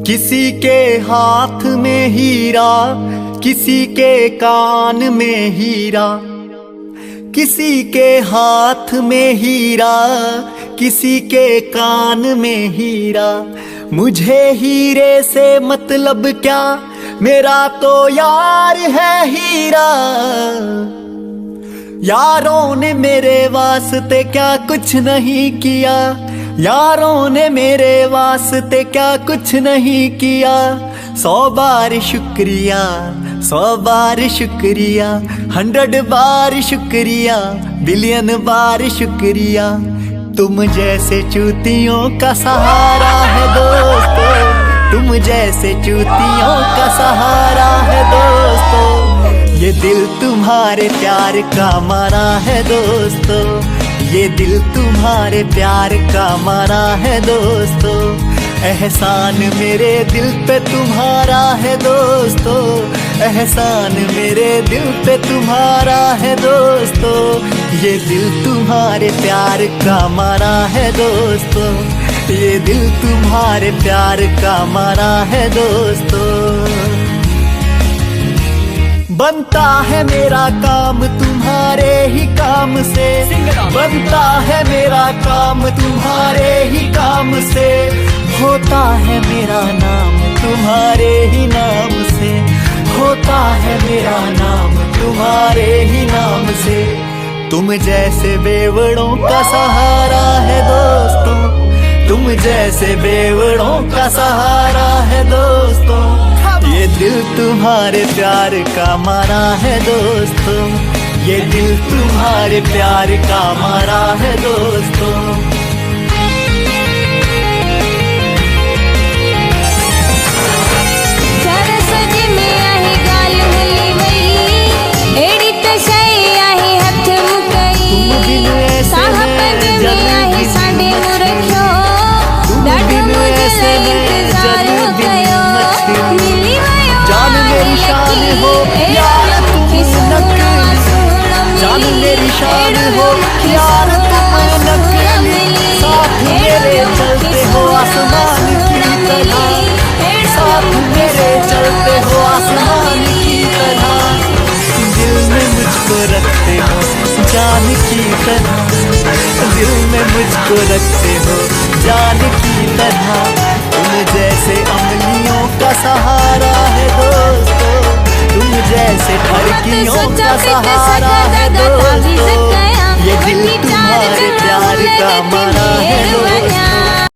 किसी के हाथ में हीरा, किसी के कान में हीरा, किसी के हाथ में हीरा, किसी के कान में हीरा। मुझे हीरे से मतलब क्या, मेरा तो यार है हीरा। यारों ने मेरे वास्ते क्या कुछ नहीं किया, यारों ने मेरे वास्ते क्या कुछ नहीं किया। 100 बार शुक्रिया, 100 बार शुक्रिया, 100 बार शुक्रिया, बिलियन बार शुक्रिया। तुम जैसे चूतियों का सहारा है दोस्तों, तुम जैसे चूतियों का सहारा है दोस्तों। ये दिल तुम्हारे प्यार का मारा है दोस्तों, ये दिल तुम्हारे प्यार का मारा है दोस्तों। एहसान मेरे दिल पे तुम्हारा है दोस्तों, एहसान मेरे दिल पे तुम्हारा है दोस्तों। ये दिल तुम्हारे प्यार का मारा है दोस्तों, ये दिल तुम्हारे प्यार का मारा है दोस्तों। बनता है मेरा काम तुम्हारे ही काम से, बनता है मेरा काम तुम्हारे ही काम से। होता है मेरा नाम तुम्हारे ही नाम से, होता है मेरा नाम तुम्हारे ही नाम से। तुम जैसे बेवड़ों का सहारा है दोस्तों, तुम जैसे बेवड़ों का सहारा है दोस्तों। ये दिल तुम्हारे प्यार का मारा है दोस्तों, ये दिल तुम्हारे प्यार का मारा है दोस्तों। जान मेरी शान हो यार तुम नकली, जान मेरी शान हो यार तुम नकली। साथ मेरे चलते हो आसमान की तरह, साथ मेरे चलते हो आसमान की तरह। दिल में मुझको रखते हो जान की तरह, दिल में मुझको रखते हो जान की तरह। तुम जैसे अमलियों का सहारा है दोस्तों, तुम जैसे ठरकियों का सहारा है दोस्तों। ये दिल तुम्हारे प्यार का मारा है